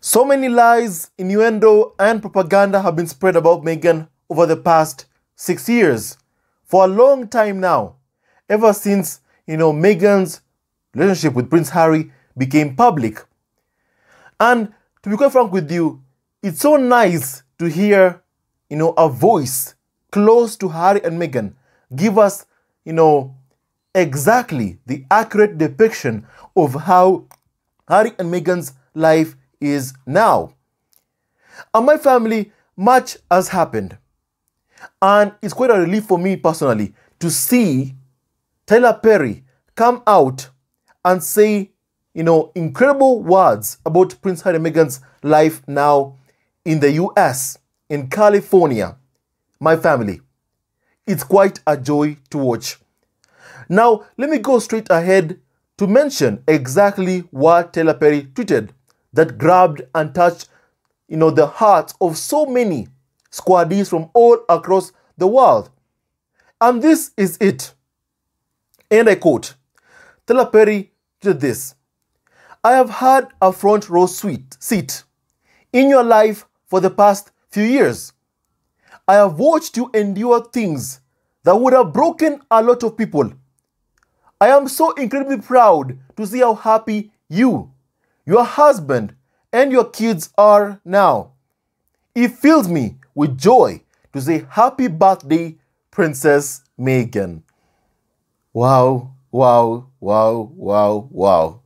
So many lies, innuendo, and propaganda have been spread about Meghan over the past 6 years. For a long time now, ever since, Meghan's relationship with Prince Harry became public. And to be quite frank with you, it's so nice to hear, a voice close to Harry and Meghan give us, exactly the accurate depiction of how Harry and Meghan's life is now. And my family, much has happened. And it's quite a relief for me personally to see Tyler Perry come out and say, incredible words about Prince Harry and Meghan's life now in the US, in California. My family, it's quite a joy to watch. Now, let me go straight ahead to mention exactly what Tyler Perry tweeted that grabbed and touched, the hearts of so many squaddies from all across the world. And this is it. And I quote, Tyler Perry did this: "I have had a front row seat in your life for the past few years. I have watched you endure things that would have broken a lot of people. I am so incredibly proud to see how happy you, your husband, and your kids are now. It fills me with joy to say happy birthday, Princess Meghan." Wow, wow, wow, wow, wow.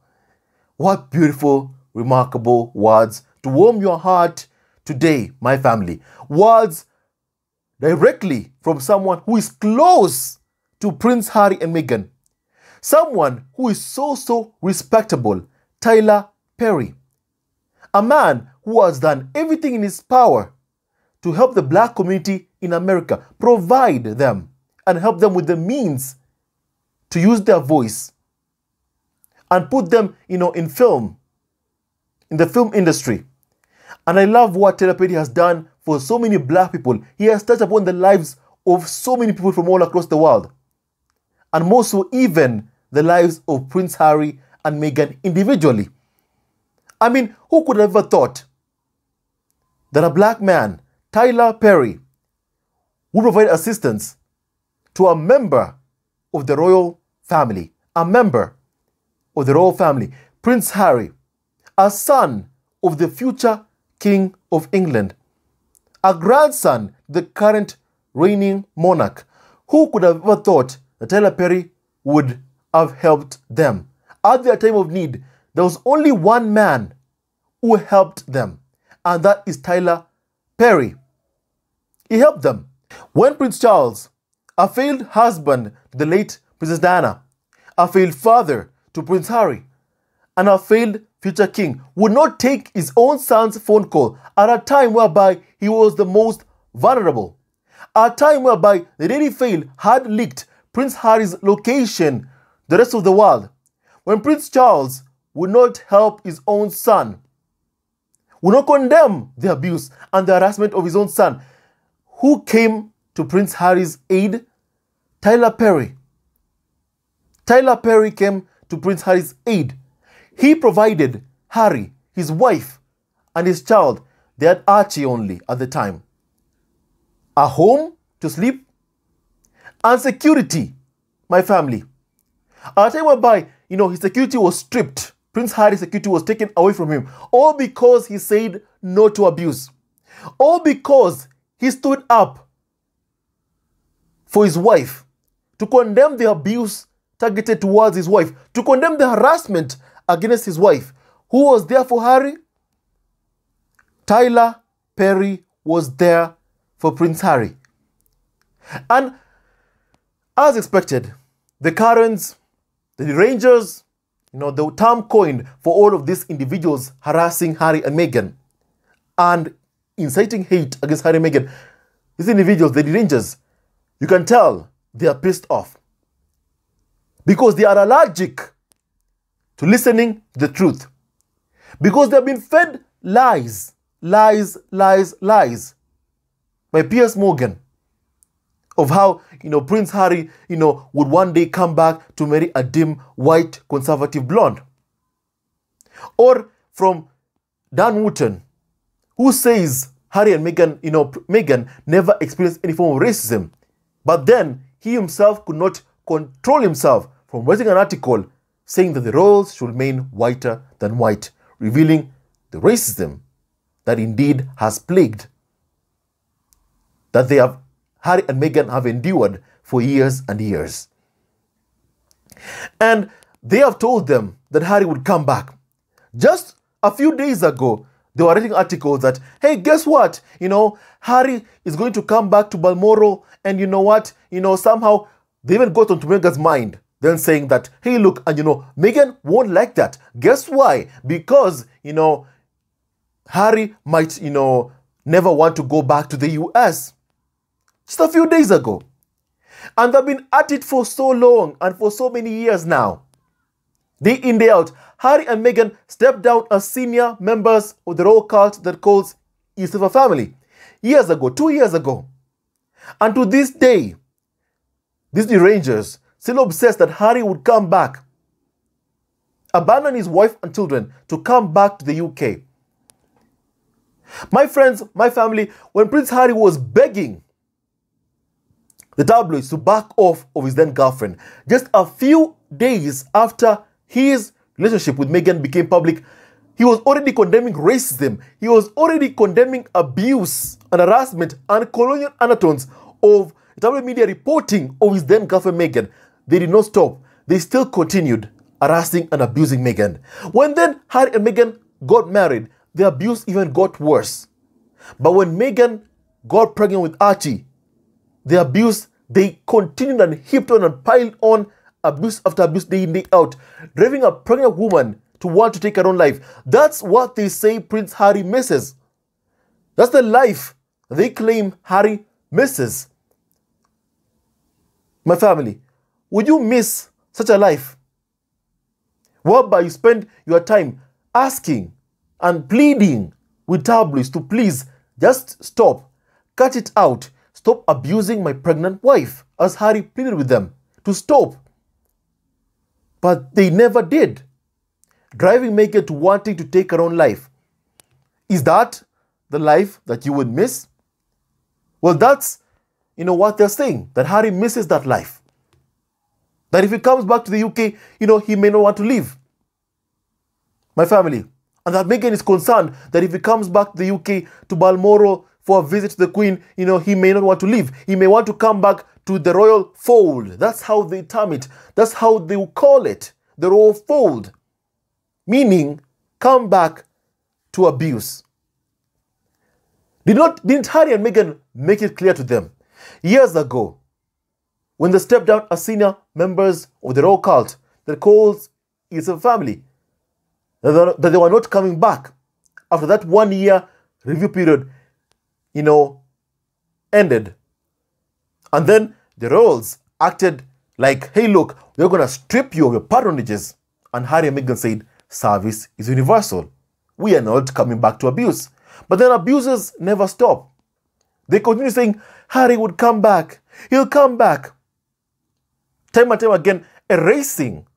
What beautiful, remarkable words to warm your heart today, my family. Words directly from someone who is close to Prince Harry and Meghan. Someone who is so respectable, Tyler Perry. A man who has done everything in his power to help the black community in America, provide them and help them with the means to use their voice and put them, in the film industry. And I love what Tyler Perry has done for so many black people. He has touched upon the lives of so many people from all across the world. And more so even the lives of Prince Harry and Meghan individually. I mean, who could have ever thought that a black man, Tyler Perry, would provide assistance to a member of the royal family, a member of the royal family, Prince Harry, a son of the future King of England, a grandson to the current reigning monarch. Who could have ever thought that Tyler Perry would have helped them? At their time of need, there was only one man who helped them, and that is Tyler Perry. He helped them. When Prince Charles, a failed husband to the late Princess Diana, a failed father to Prince Harry, and a failed future king, would not take his own son's phone call at a time whereby he was the most vulnerable, a time whereby the Daily Mail had leaked Prince Harry's location to the rest of the world, when Prince Charles would not help his own son, would not condemn the abuse and the harassment of his own son, who came to Prince Harry's aid? Tyler Perry. Tyler Perry came to Prince Harry's aid. He provided Harry, his wife, and his child, they had Archie only at the time, a home to sleep and security, my family. At a time whereby, his security was stripped, Prince Harry's security was taken away from him, all because he said no to abuse, all because he stood up for his wife, to condemn the abuse targeted towards his wife, to condemn the harassment against his wife. Who was there for Harry? Tyler Perry was there for Prince Harry. And as expected, the Karens, the derangers, the term coined for all of these individuals harassing Harry and Meghan and inciting hate against Harry and Meghan, these individuals, the derangers, you can tell they are pissed off because they are allergic to listening to the truth, because they have been fed lies by Piers Morgan of how, Prince Harry, would one day come back to marry a dim, white, conservative blonde. Or from Dan Wooten, who says Harry and Meghan, Meghan never experienced any form of racism. But then he himself could not control himself from writing an article saying that the royals should remain whiter than white, revealing the racism that indeed has plagued, that Harry and Meghan have endured for years and years. And they have told them that Harry would come back. Just a few days ago, they were writing articles that, hey, guess what? Harry is going to come back to Balmoral, and you know what? Somehow they even got onto Meghan's mind, then saying that, hey, look, and Meghan won't like that. Guess why? Because, Harry might, never want to go back to the US. Just a few days ago. And they've been at it for so long and for so many years now. Day in, day out, Harry and Meghan stepped down as senior members of the royal cult that calls itself a family. Years ago, 2 years ago. And to this day, these derangers still obsessed that Harry would come back, abandon his wife and children to come back to the UK. My friends, my family, when Prince Harry was begging the tabloids to back off of his then girlfriend, just a few days after his relationship with Meghan became public, he was already condemning racism. He was already condemning abuse and harassment and colonial undertones of tabloid media reporting of his then girlfriend Meghan. They did not stop. They still continued harassing and abusing Meghan. When then Harry and Meghan got married, the abuse even got worse. But when Meghan got pregnant with Archie, the abuse, they continued and heaped on and piled on abuse after abuse, day in, day out, driving a pregnant woman to want to take her own life. That's what they say Prince Harry misses. That's the life they claim Harry misses. My family, would you miss such a life? Whereby you spend your time asking and pleading with tabloids to please just stop, cut it out, stop abusing my pregnant wife, as Harry pleaded with them to stop. But they never did, driving Meghan to wanting to take her own life. Is that the life that you would miss? Well, that's, what they're saying, that Harry misses that life. That if he comes back to the UK, he may not want to leave. My family. And that Meghan is concerned that if he comes back to the UK, to Balmoral, for a visit to the Queen, he may not want to leave. He may want to come back to the royal fold. That's how they term it. That's how they will call it. The royal fold. Meaning, come back to abuse. Didn't Harry and Meghan make it clear to them years ago, when they stepped down as senior members of the royal cult that calls itself a family, that they were not coming back after that 1 year review period, ended? And then the royals acted like, hey, look, we're going to strip you of your patronages. And Harry and Meghan said, service is universal. We are not coming back to abuse. But then abusers never stop. They continue saying, Harry would come back. He'll come back. Time and time again, erasing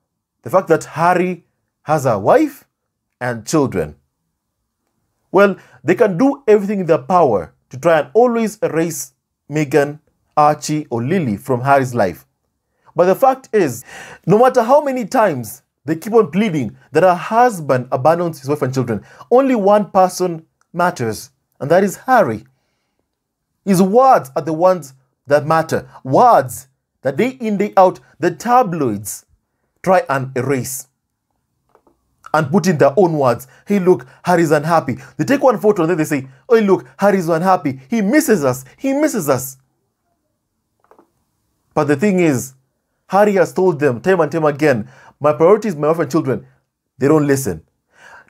the fact that Harry has a wife and children. Well, they can do everything in their power to try and always erase Meghan, Archie, or Lily from Harry's life. But the fact is, no matter how many times they keep on pleading that her husband abandons his wife and children, only one person matters, and that is Harry. His words are the ones that matter. Words that day in, day out, the tabloids try and erase and put in their own words. Hey, look, Harry's unhappy. They take one photo and then they say, oh, look, Harry's unhappy. He misses us. He misses us. But the thing is, Harry has told them time and time again, my priority is my wife and children. They don't listen.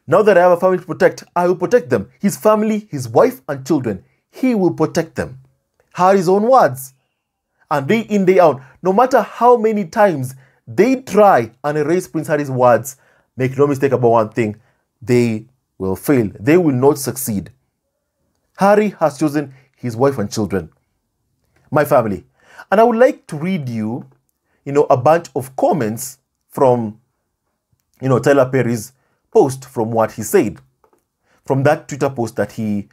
Now that I have a family to protect, I will protect them. His family, his wife and children, he will protect them. Harry's own words. And day in, day out, no matter how many times they try and erase Prince Harry's words, make no mistake about one thing, they will fail. They will not succeed. Harry has chosen his wife and children. My family. And I would like to read you, a bunch of comments from, Tyler Perry's post from what he said. from that Twitter post that he,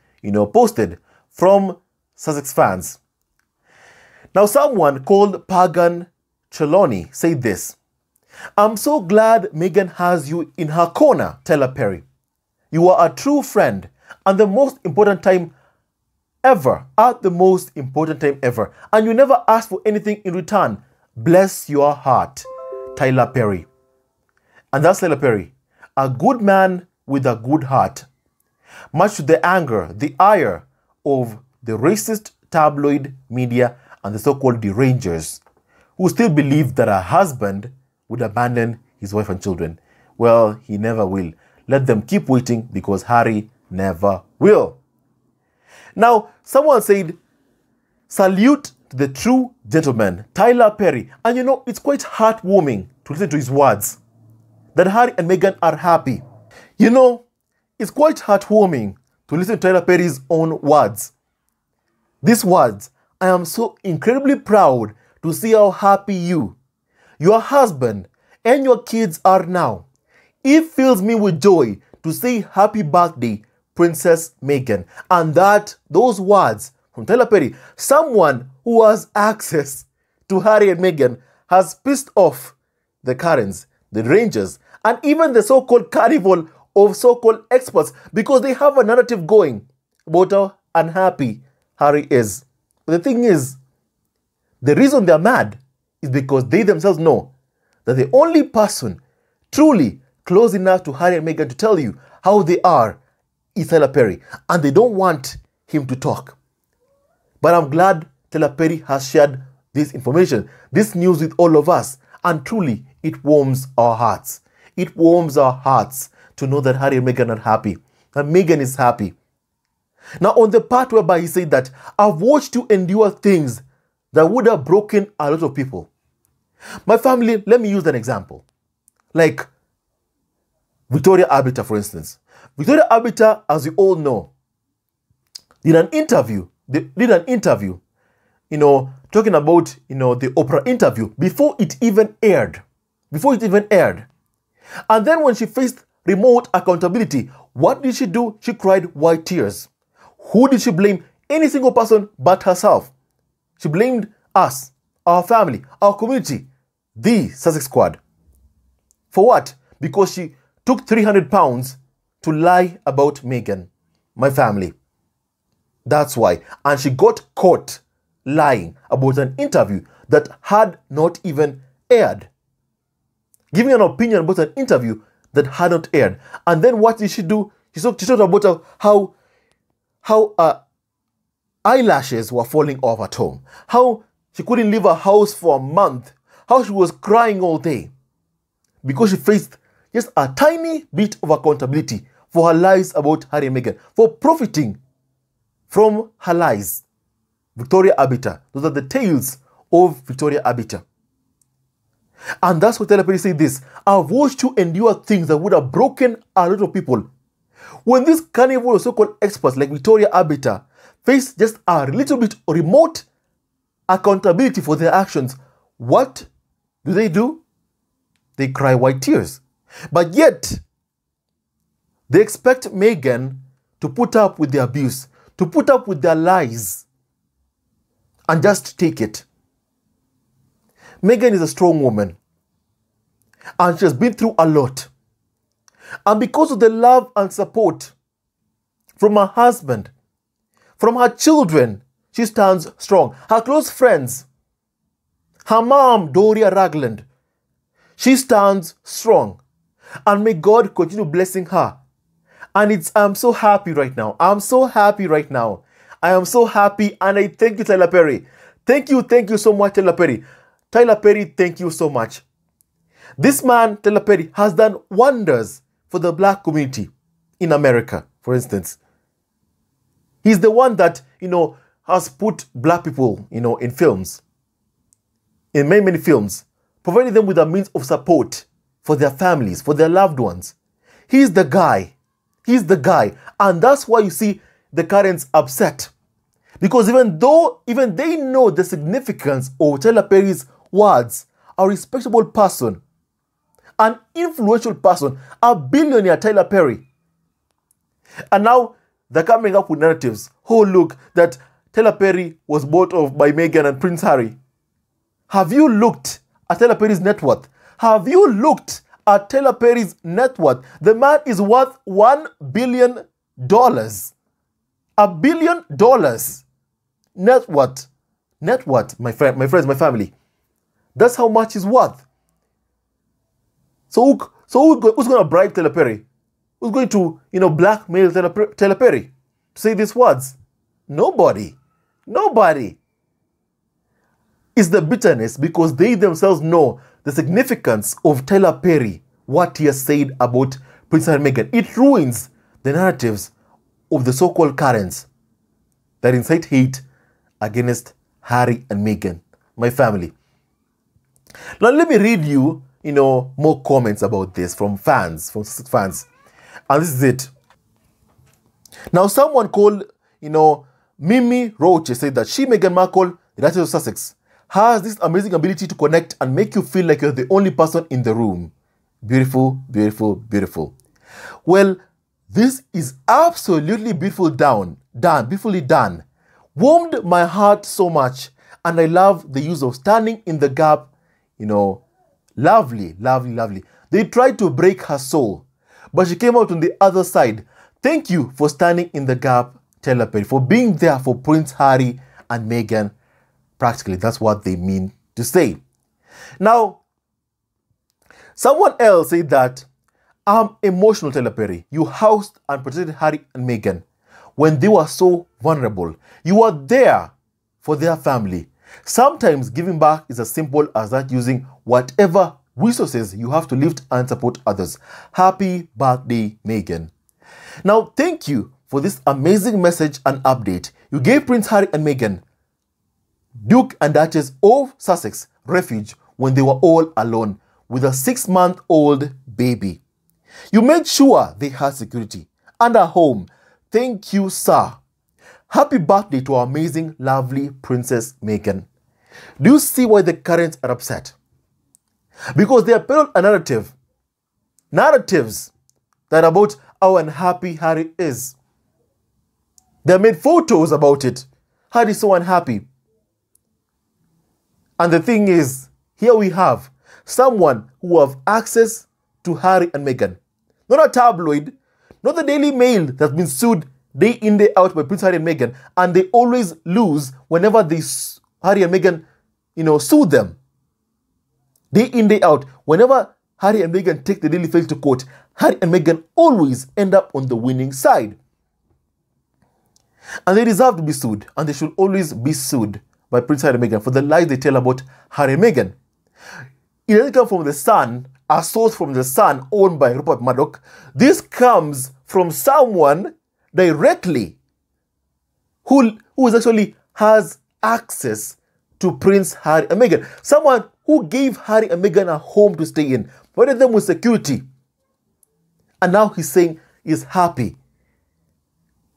posted from Sussex fans. Now, someone called Pagan Trelawney said this: "I'm so glad Meghan has you in her corner, Tyler Perry. You are a true friend and the most important time ever, at the most important time ever. And you never ask for anything in return. Bless your heart, Tyler Perry." And that's Tyler Perry, a good man with a good heart. Much to the anger, the ire of the racist tabloid media and the so-called derangers, who still believe that a husband would abandon his wife and children. Well, he never will. Let them keep waiting, because Harry never will. Now, someone said, "Salute to the true gentleman, Tyler Perry." And it's quite heartwarming to listen to his words, that Harry and Meghan are happy. It's quite heartwarming to listen to Tyler Perry's own words. These words: "I am so incredibly proud to see how happy you, your husband, and your kids are now. It fills me with joy to say happy birthday, Princess Meghan." And those words from Tyler Perry, someone who has access to Harry and Meghan, has pissed off the Karens, the Rangers, and even the so-called carnival of so-called experts, because they have a narrative going about how unhappy Harry is. But the thing is, the reason they're mad is because they themselves know that the only person truly close enough to Harry and Meghan to tell you how they are is Tyler Perry, and they don't want him to talk. But I'm glad Tyler Perry has shared this information, this news with all of us, and truly it warms our hearts. It warms our hearts to know that Harry and Meghan are happy, and Meghan is happy. Now, on the part whereby he said that, "I've watched you endure things that would have broken a lot of people." My family, let me use an example. Like Victoria Arbiter, for instance. Victoria Arbiter, as you all know, did an interview, talking about, the Oprah interview before it even aired. And then when she faced remote accountability, what did she do? She cried white tears. Who did she blame? Any single person but herself. She blamed us, our family, our community, the Sussex squad. For what? Because she took £300 to lie about Meghan, my family. That's why. And she got caught lying about an interview that had not even aired. Giving an opinion about an interview that had not aired. And then what did she do? She talked about how eyelashes were falling off at home. How she couldn't leave her house for a month. How she was crying all day. Because she faced just a tiny bit of accountability for her lies about Harry and Meghan. For profiting from her lies. Victoria Arbiter. Those are the tales of Victoria Arbiter. And that's what Tyler Perry said this: "I've watched you endure things that would have broken a lot of people." When this carnival of so-called experts like Victoria Arbiter face just a little bit remote accountability for their actions, what do? They cry white tears. But yet, they expect Meghan to put up with the abuse, to put up with their lies, and just take it. Meghan is a strong woman, and she has been through a lot. And because of the love and support from her husband, from her children, she stands strong. Her close friends, her mom, Doria Ragland, she stands strong. And may God continue blessing her. And I'm so happy right now. I am so happy, and I thank you, Tyler Perry. Thank you so much, Tyler Perry. Tyler Perry, thank you so much. This man, Tyler Perry, has done wonders for the black community in America, for instance. He's the one that, has put black people, in films, in many, many films, providing them with a means of support for their families, for their loved ones. He's the guy. And that's why you see the Karens upset. Because even they know the significance of Tyler Perry's words, a respectable person, an influential person, a billionaire, Tyler Perry. And now they're coming up with narratives. Oh, look, that Tyler Perry was bought off by Meghan and Prince Harry. Have you looked at Tyler Perry's net worth? Have you looked at Tyler Perry's net worth? The man is worth $1 billion. $1 billion net worth. Net worth, my friends, my family. That's how much he's worth. So who's going to bribe Tyler Perry? Who's going to, blackmail Tyler Perry to say these words? Nobody. Nobody. It's the bitterness because they themselves know the significance of Tyler Perry, what he has said about Prince Harry and Meghan. It ruins the narratives of the so-called Karens that incite hate against Harry and Meghan, my family. Now let me read you, more comments about this from fans. And this is it. Now someone called, Mimi Roche said that she, Meghan Markle, the Duchess of Sussex, has this amazing ability to connect and make you feel like you're the only person in the room. Beautiful, beautiful, beautiful. Well, this is absolutely beautifully done. Warmed my heart so much. And I love the use of standing in the gap. Lovely, lovely, lovely. They tried to break her soul, but she came out on the other side. Thank you for standing in the gap, Tyler Perry, for being there for Prince Harry and Meghan. Practically, that's what they mean to say. Now, someone else said that, I'm emotional, Tyler Perry. You housed and protected Harry and Meghan when they were so vulnerable. You were there for their family. Sometimes giving back is as simple as that, using whatever resources you have to lift and support others. Happy birthday, Meghan. Now, thank you for this amazing message and update. You gave Prince Harry and Meghan, Duke and Duchess of Sussex, refuge when they were all alone with a 6-month-old baby. You made sure they had security and a home. Thank you, sir. Happy birthday to our amazing, lovely Princess Meghan. Do you see why the Karens are upset? Because they are peddled a narratives that about how unhappy Harry is. They made photos about it. Harry's so unhappy. And the thing is, here we have someone who have access to Harry and Meghan. Not a tabloid, not the Daily Mail that's been sued day in, day out by Prince Harry and Meghan, and they always lose whenever Harry and Meghan, sue them. Day in, day out, whenever Harry and Meghan take the Daily Mail to court, Harry and Meghan always end up on the winning side. And they deserve to be sued, and they should always be sued by Prince Harry and Meghan for the lies they tell about Harry and Meghan. It doesn't come from the Sun, a source from the Sun owned by Rupert Murdoch. This comes from someone directly who actually has access to Prince Harry and Meghan. Someone who gave Harry and Meghan a home to stay in, provided them with security. And now he's saying he's happy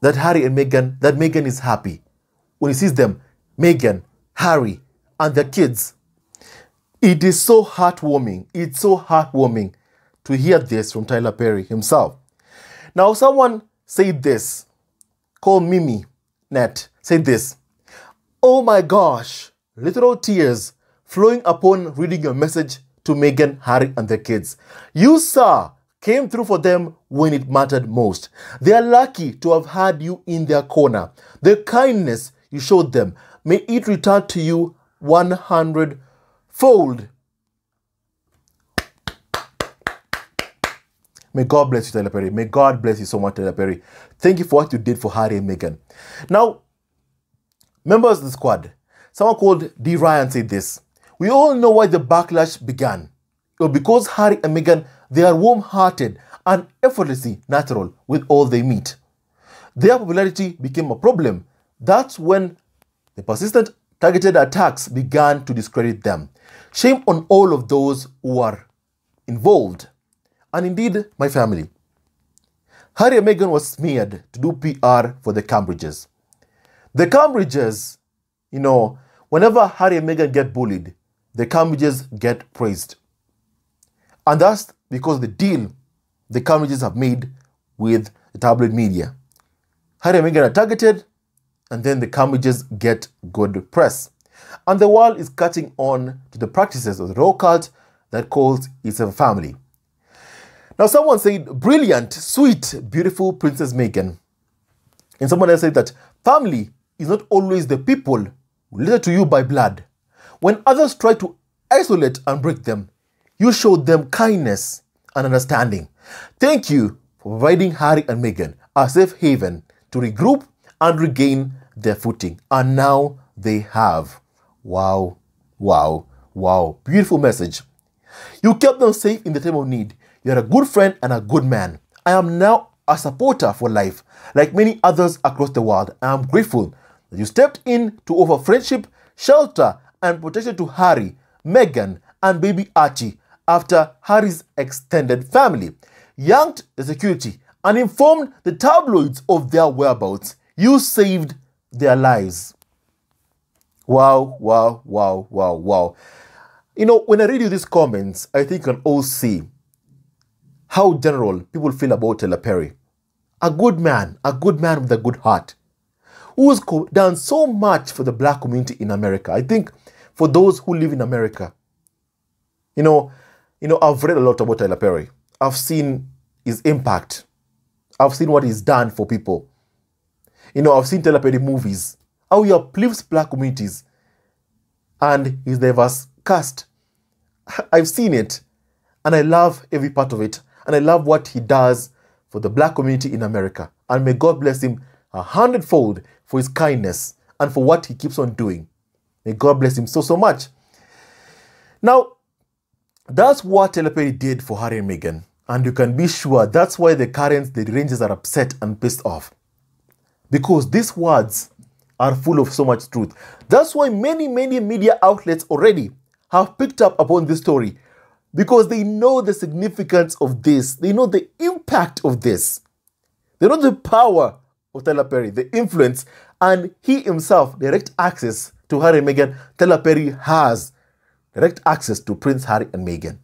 that Meghan is happy when he sees them, Meghan, Harry, and their kids. It is so heartwarming. It's so heartwarming to hear this from Tyler Perry himself. Now, someone said this, called Mimi Net, said this. Oh my gosh, literal tears flowing upon reading your message to Meghan, Harry, and their kids. You, sir, came through for them when it mattered most. They are lucky to have had you in their corner. The kindness you showed them, may it return to you 100-fold. May God bless you, Tyler Perry. May God bless you so much, Tyler Perry. Thank you for what you did for Harry and Meghan. Now, members of the squad, someone called D. Ryan said this. We all know why the backlash began. It was because Harry and Meghan, they are warm-hearted and effortlessly natural with all they meet. Their popularity became a problem. That's when the persistent targeted attacks began to discredit them. Shame on all of those who are involved. And indeed, my family. Harry and Meghan was smeared to do PR for the Cambridges. The Cambridges, whenever Harry and Meghan get bullied, the Cambridges get praised. And that's because of the deal the Cambridges have made with the tabloid media. Harry and Meghan are targeted, and then the Cambridges get good press. And the world is catching on to the practices of the royal cult that calls itself a family. Now, someone said, brilliant, sweet, beautiful Princess Meghan. And someone else said that family is not always the people related to you by blood. When others try to isolate and break them, you show them kindness and understanding. Thank you for providing Harry and Meghan a safe haven to regroup and regain their footing. And now they have. Wow, wow, wow. Beautiful message. You kept them safe in the time of need. You're a good friend and a good man. I am now a supporter for life, like many others across the world. I am grateful that you stepped in to offer friendship, shelter, and protection to Harry, Meghan, and baby Archie after Harry's extended family, yanked the security, and informed the tabloids of their whereabouts. You saved their lives. Wow, wow, wow, wow, wow. You know, when I read you these comments, I think you can all see how general people feel about Tyler Perry. A good man with a good heart, who has done so much for the black community in America. I think for those who live in America, I've read a lot about Tyler Perry. I've seen his impact. I've seen what he's done for people. I've seen Tyler Perry movies, how he uplifts black communities and his diverse cast. I've seen it, and I love every part of it, and I love what he does for the black community in America. And may God bless him 100-fold for his kindness and for what he keeps on doing. May God bless him so, so much. Now, that's what Tyler Perry did for Harry and Meghan. And you can be sure that's why the Rangers are upset and pissed off. Because these words are full of so much truth. That's why many media outlets already have picked up upon this story, because they know the significance of this. They know the impact of this. They know the power of Tyler Perry, the influence, and he himself, direct access to Harry and Meghan. Tyler Perry has direct access to Prince Harry and Meghan.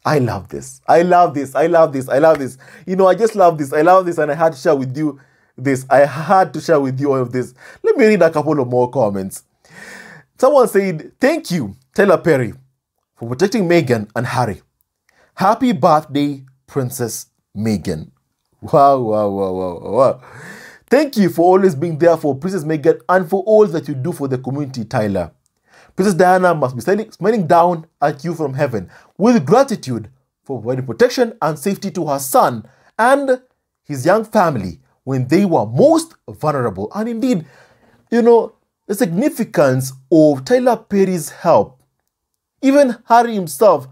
I love this. I love this. I love this. I love this. I just love this. I love this, and I had to share with you this. I had to share with you all of this. Let me read a couple of more comments. Someone said, thank you, Tyler Perry, for protecting Meghan and Harry. Happy birthday, Princess Meghan. Wow, wow, wow, wow, wow. Thank you for always being there for Princess Meghan and for all that you do for the community, Tyler. Princess Diana must be smiling down at you from heaven with gratitude for providing protection and safety to her son and his young family when they were most vulnerable. And indeed, the significance of Tyler Perry's help. Even Harry himself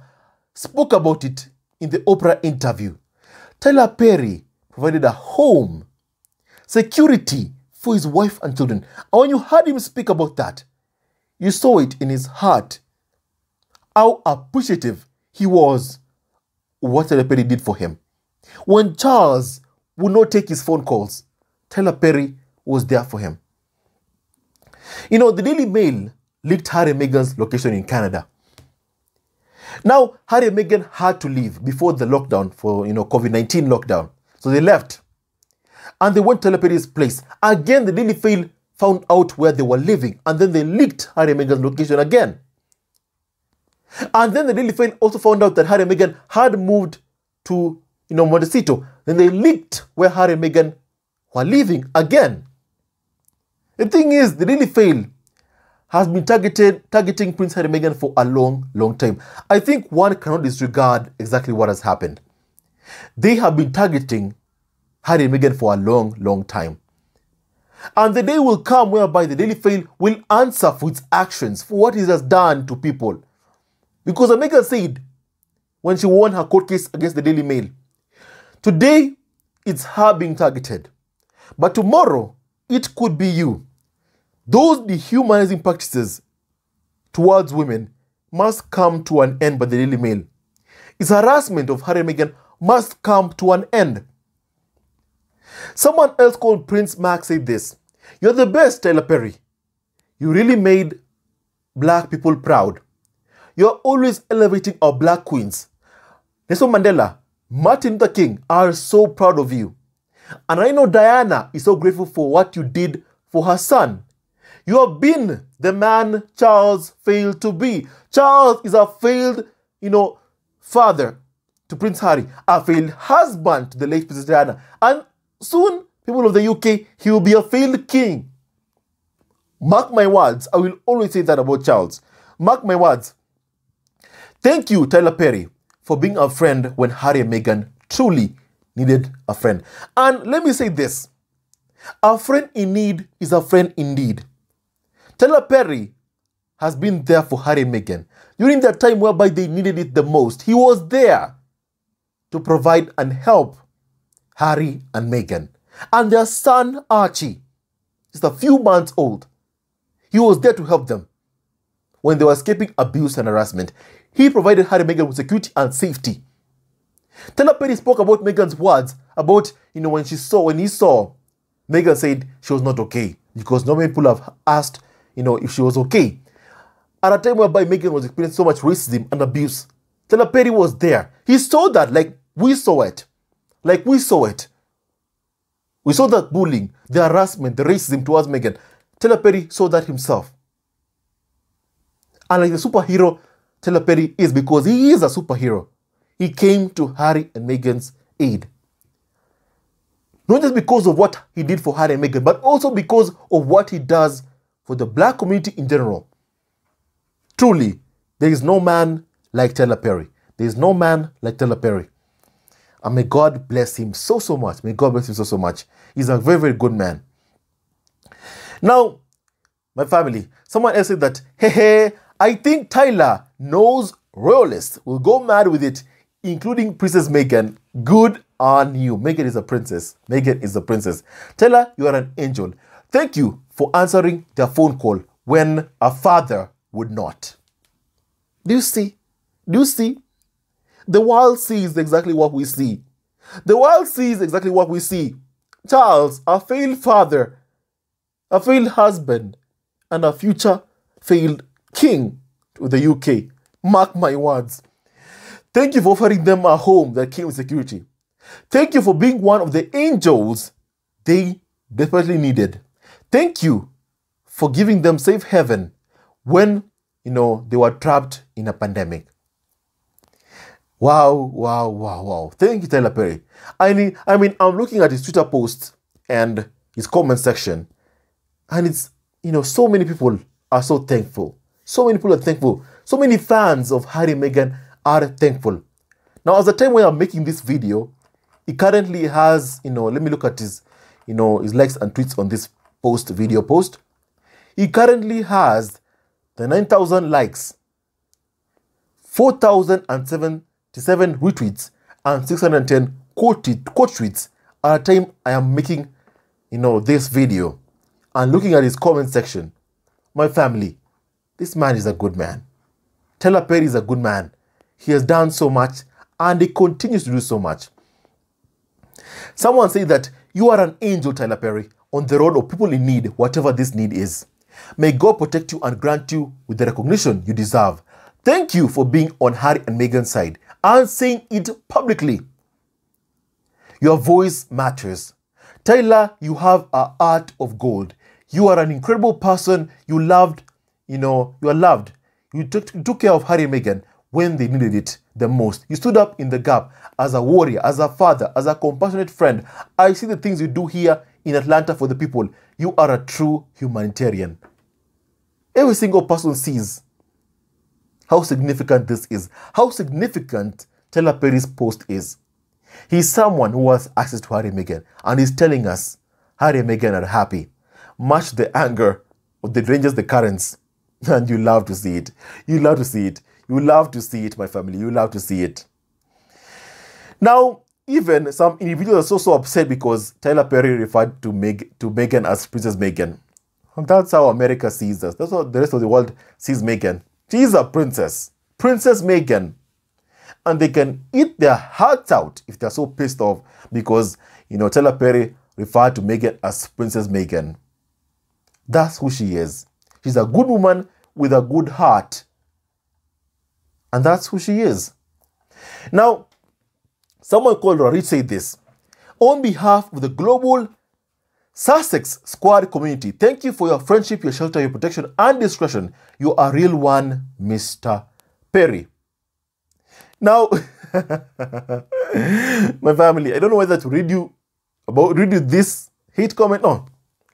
spoke about it in the Oprah interview. Tyler Perry provided a home, security for his wife and children. And when you heard him speak about that, you saw it in his heart, how appreciative he was of what Tyler Perry did for him. When Charles would not take his phone calls, Tyler Perry was there for him. The Daily Mail leaked Harry and Meghan's location in Canada. Now, Harry and Meghan had to leave before the lockdown for, COVID-19 lockdown. So they left. And they went to Tyler Perry's place. Again, the Daily Mail found out where they were living. And then they leaked Harry and Meghan's location again. And then the Daily Mail also found out that Harry and Meghan had moved to, Montecito. Then they leaked where Harry and Meghan were living again. The thing is, the Daily Mail has been targeting Prince Harry and Meghan for a long, long time. I think one cannot disregard exactly what has happened. They have been targeting Harry and Meghan for a long, long time. And the day will come whereby the Daily Mail will answer for its actions, for what it has done to people. Because Meghan said, when she won her court case against the Daily Mail, today it's her being targeted. But tomorrow, it could be you. Those dehumanizing practices towards women must come to an end by the Daily Mail. Its harassment of Harry and Meghan must come to an end. Someone else called Prince Mark said this: "You're the best, Tyler Perry. You really made black people proud. You're always elevating our black queens. Nelson Mandela, Martin Luther King are so proud of you. And I know Diana is so grateful for what you did for her son. You have been the man Charles failed to be. Charles is a failed, father to Prince Harry, a failed husband to the late Princess Diana. And soon, people of the UK, he will be a failed king. Mark my words. I will always say that about Charles. Mark my words. Thank you, Tyler Perry, for being a friend when Harry and Meghan truly needed a friend. And let me say this. A friend in need is a friend indeed. Tyler Perry has been there for Harry and Meghan. During that time whereby they needed it the most, he was there to provide and help Harry and Meghan. And their son, Archie, just a few months old, he was there to help them when they were escaping abuse and harassment. He provided Harry and Meghan with security and safety. Tyler Perry spoke about Meghan's words about, when he saw Meghan said she was not okay, because no many people have asked, if she was okay. At a time whereby Meghan was experiencing so much racism and abuse, Tyler Perry was there. He saw that like we saw it. Like we saw it. We saw that bullying, the harassment, the racism towards Meghan. Tyler Perry saw that himself. And like the superhero Tyler Perry is, because he is a superhero, he came to Harry and Meghan's aid. Not just because of what he did for Harry and Meghan, but also because of what he does for the black community in general. Truly, there is no man like Tyler Perry. There is no man like Tyler Perry. And may God bless him so much. May God bless him so much. He's a very, very good man. Now, my family, someone else said that, hey, I think Tyler knows royalists will go mad with it, including Princess Meghan. Good on you. Meghan is a princess. Meghan is a princess. Tyler, you are an angel. Thank you for answering their phone call when a father would not. Do you see? Do you see? The world sees exactly what we see. The world sees exactly what we see. Charles, a failed father, a failed husband, and a future failed king to the UK. Mark my words. Thank you for offering them a home that came with security. Thank you for being one of the angels they desperately needed. Thank you for giving them safe haven when, they were trapped in a pandemic. Wow. Thank you, Tyler Perry. I mean, I'm looking at his Twitter post and his comment section, and it's, so many people are so thankful. So many people are thankful. So many fans of Harry and Meghan are thankful. Now, at the time when I'm making this video, he currently has, let me look at his, his likes and tweets on this video post. He currently has the 9,000 likes, 4,077 retweets, and 610 quote tweets at a time I am making, this video. And looking at his comment section, my family, this man is a good man. Tyler Perry is a good man. He has done so much, and he continues to do so much. Someone said that you are an angel, Tyler Perry, on the road of people in need, whatever this need is. May God protect you and grant you with the recognition you deserve. Thank you for being on Harry and Meghan's side and saying it publicly. Your voice matters. Tyler, you have a heart of gold. You are an incredible person. You are loved. You took care of Harry and Meghan when they needed it the most. You stood up in the gap as a warrior, as a father, as a compassionate friend. I see the things you do here in Atlanta for the people. You are a true humanitarian. Every single person sees how significant this is, how significant Tyler Perry's post is. He's someone who has access to Harry and Meghan, and he's telling us Harry and Meghan are happy. Much the anger of the ranges, the currents, and you love to see it. You love to see it. You love to see it, my family. You love to see it. Now, even some individuals are so upset because Tyler Perry referred to Meghan as Princess Meghan. That's how America sees us. That's how the rest of the world sees Meghan. She is a princess. Princess Meghan. And they can eat their hearts out if they're so pissed off because, Tyler Perry referred to Meghan as Princess Meghan. That's who she is. She's a good woman with a good heart. And that's who she is. Now, someone called Rich said this. On behalf of the global Sussex Squad community, thank you for your friendship, your shelter, your protection, and discretion. You are a real one, Mr. Perry. Now, my family, I don't know whether to read you this hate comment. No,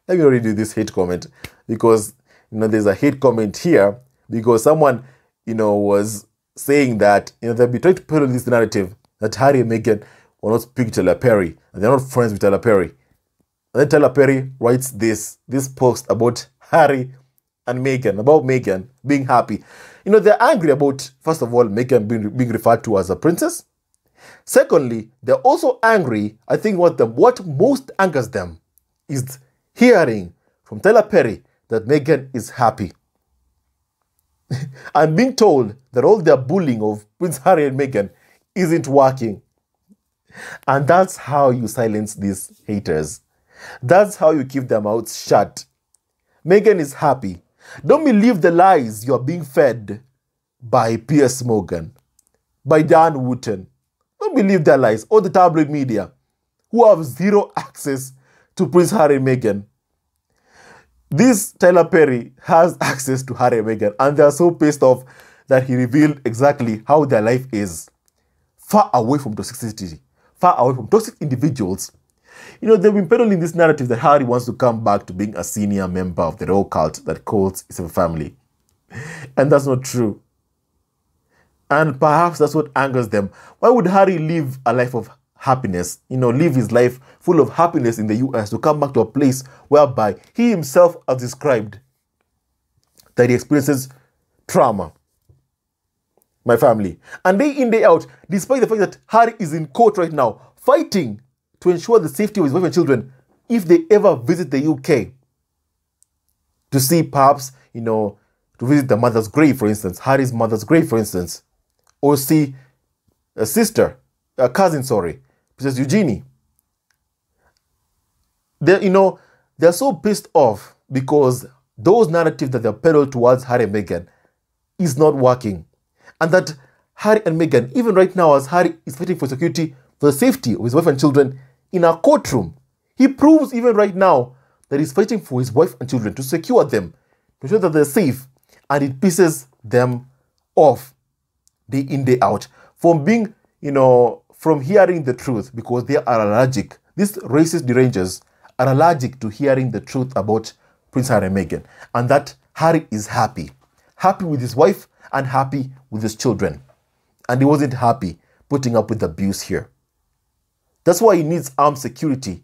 let me read you this hate comment, because there's a hate comment here because someone was saying that they'll be trying to peddle this narrative that Harry and Meghan will not speak to Tyler Perry and they're not friends with Tyler Perry. And then Tyler Perry writes this post about Harry and Meghan, about Meghan being happy. They're angry about, first of all, Meghan being referred to as a princess. Secondly, they're also angry. I think what most angers them is hearing from Tyler Perry that Meghan is happy. And being told that all their bullying of Prince Harry and Meghan isn't working. And that's how you silence these haters. That's how you keep their mouths shut. Meghan is happy. Don't believe the lies you're being fed by Piers Morgan, by Dan Wootton. Don't believe their lies, or the tabloid media, who have zero access to Prince Harry and Meghan. This Tyler Perry has access to Harry and Meghan, and they're so pissed off that he revealed exactly how their life is. Far away from toxicity, far away from toxic individuals. They've been peddling this narrative that Harry wants to come back to being a senior member of the royal cult that calls itself a family. And that's not true. And perhaps that's what angers them. Why would Harry live a life of happiness, live his life full of happiness in the US, to come back to a place whereby he himself has described that he experiences trauma? My family. And day in, day out, despite the fact that Harry is in court right now, fighting to ensure the safety of his wife and children if they ever visit the UK, to see perhaps, to visit the mother's grave, for instance, Harry's mother's grave, for instance, or see a cousin, Princess Eugenie. They're so pissed off because those narratives that they're peddled towards Harry and Meghan is not working. And that Harry and Meghan, even right now, as Harry is fighting for security, for the safety of his wife and children in a courtroom, he proves even right now that he's fighting for his wife and children, to secure them, to ensure that they're safe. And it pisses them off day in, day out, from being, from hearing the truth, because they are allergic. These racist derangers are allergic to hearing the truth about Prince Harry and Meghan. And that Harry is happy. Happy with his wife and happy with his children. And he wasn't happy putting up with abuse here. That's why he needs armed security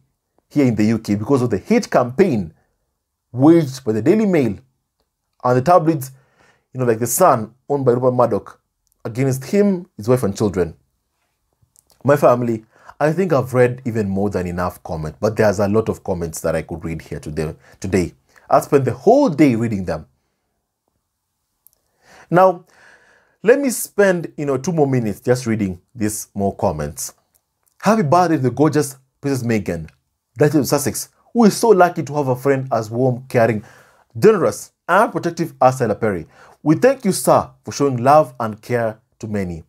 here in the UK, because of the hate campaign waged by the Daily Mail and the tabloids, like The Sun, owned by Rupert Murdoch, against him, his wife and children. My family, I think I've read even more than enough comments, but there's a lot of comments that I could read here today. I'll spend the whole day reading them. Now, let me spend, 2 more minutes just reading these more comments. Happy birthday to the gorgeous Princess Meghan, Duchess of Sussex, who is so lucky to have a friend as warm, caring, generous, and protective as Tyler Perry. We thank you, sir, for showing love and care to many.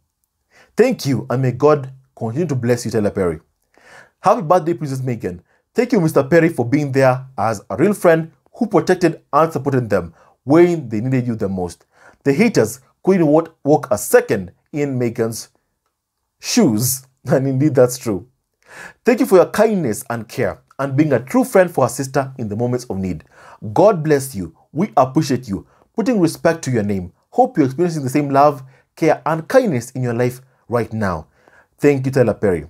Thank you, and may God continue to bless you, Tyler Perry. Happy birthday, Princess Meghan. Thank you, Mr. Perry, for being there as a real friend who protected and supported them when they needed you the most. The haters couldn't walk a second in Meghan's shoes. And indeed, that's true. Thank you for your kindness and care, and being a true friend for her sister in the moments of need. God bless you. We appreciate you. Putting respect to your name. Hope you're experiencing the same love, care, and kindness in your life right now. Thank you, Tyler Perry.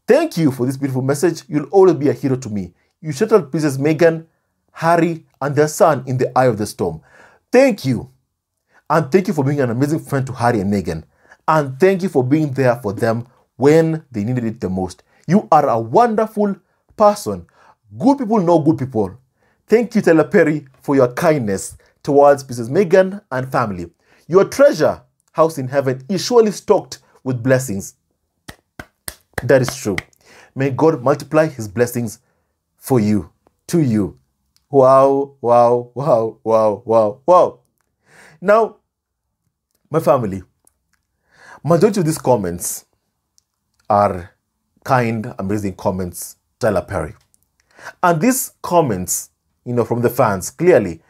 Thank you for this beautiful message. You'll always be a hero to me. You sheltered Princess Meghan, Harry, and their son in the eye of the storm. Thank you. And thank you for being an amazing friend to Harry and Meghan. And thank you for being there for them when they needed it the most. You are a wonderful person. Good people know good people. Thank you, Tyler Perry, for your kindness towards Princess Meghan and family. Your treasure house in heaven is surely stocked with blessings. That is true. May God multiply his blessings for you, to you. Wow, wow, wow, wow, wow, wow. Now, my family, majority of these comments are kind, amazing comments Tyler Perry. And these comments, from the fans clearly,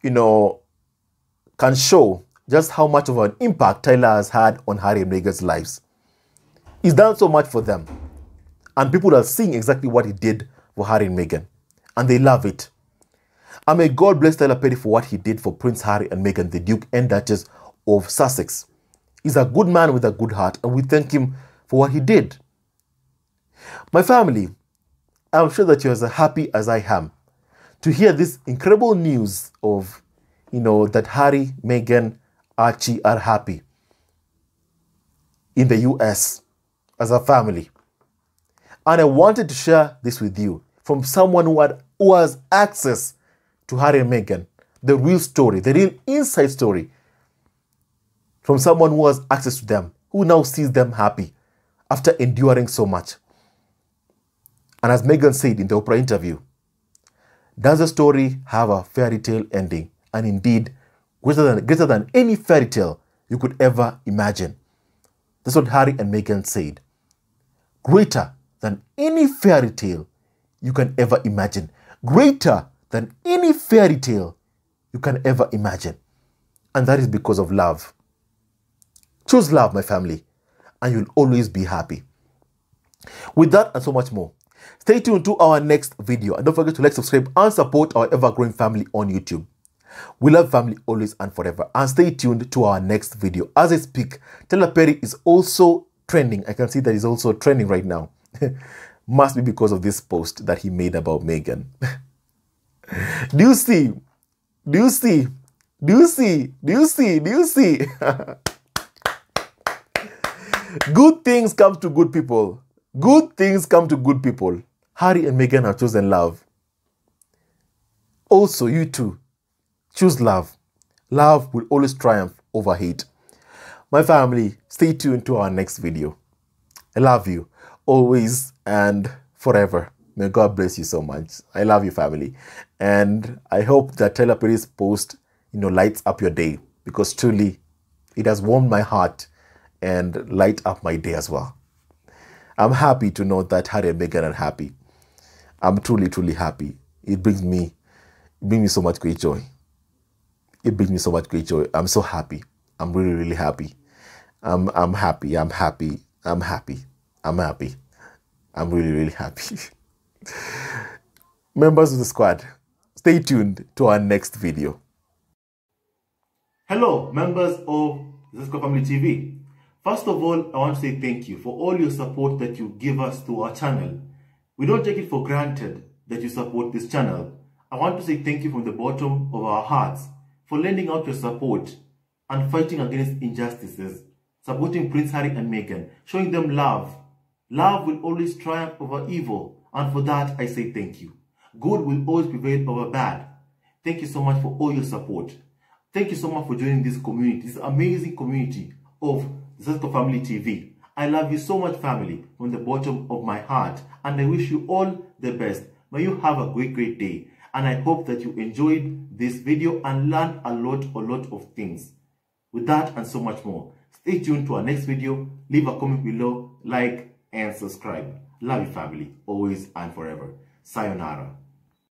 can show just how much of an impact Tyler has had on Harry and Meghan's lives. He's done so much for them. And people are seeing exactly what he did for Harry and Meghan. And they love it. And may God bless Tyler Perry for what he did for Prince Harry and Meghan, the Duke and Duchess of Sussex. He's a good man with a good heart, and we thank him for what he did. My family, I'm sure that you're as happy as I am to hear this incredible news of, that Harry, Meghan, Archie are happy in the US as a family. And I wanted to share this with you from someone who has access to Harry and Meghan, the real story, the real inside story, from someone who has access to them, who now sees them happy after enduring so much. And as Meghan said in the Oprah interview, does the story have a fairy tale ending? And indeed, greater than any fairy tale you could ever imagine. That's what Harry and Meghan said. Greater than any fairy tale you can ever imagine. Greater than any fairy tale you can ever imagine. And that is because of love. Choose love, my family, and you'll always be happy. With that and so much more, stay tuned to our next video. And don't forget to like, subscribe, and support our ever-growing family on YouTube. We love family always and forever. And stay tuned to our next video. As I speak, Tyler Perry is also trending. I can see that he's also trending right now. Must be because of this post that he made about Meghan. Do you see? Do you see? Do you see? Do you see? Do you see? Good things come to good people. Good things come to good people. Harry and Meghan have chosen love. Also, you too, choose love. Love will always triumph over hate. My family, stay tuned to our next video. I love you always and forever. May God bless you so much. I love you, family. And I hope that Tyler Perry's post, lights up your day, because truly it has warmed my heart and light up my day as well. I'm happy to know that Harry and Meghan are happy. I'm truly, truly happy. It brings me so much great joy. It brings me so much great joy. I'm so happy. I'm really, really happy. I'm happy. I'm happy. I'm happy. I'm happy. I'm really, really happy. Members of the squad, stay tuned to our next video. Hello, members of Zesco Family TV. First of all, I want to say thank you for all your support that you give us to our channel. We don't take it for granted that you support this channel. I want to say thank you from the bottom of our hearts for lending out your support and fighting against injustices, supporting Prince Harry and Meghan, showing them love. Love will always triumph over evil, and for that I say thank you. Good will always prevail over bad. Thank you so much for all your support. Thank you so much for joining this community, this amazing community of Zesco Family TV. I love you so much, family, from the bottom of my heart, and I wish you all the best. May you have a great, great day, and I hope that you enjoyed this video and learned a lot of things. With that and so much more, stay tuned to our next video. Leave a comment below, like, and subscribe. Love you, family, always and forever. Sayonara.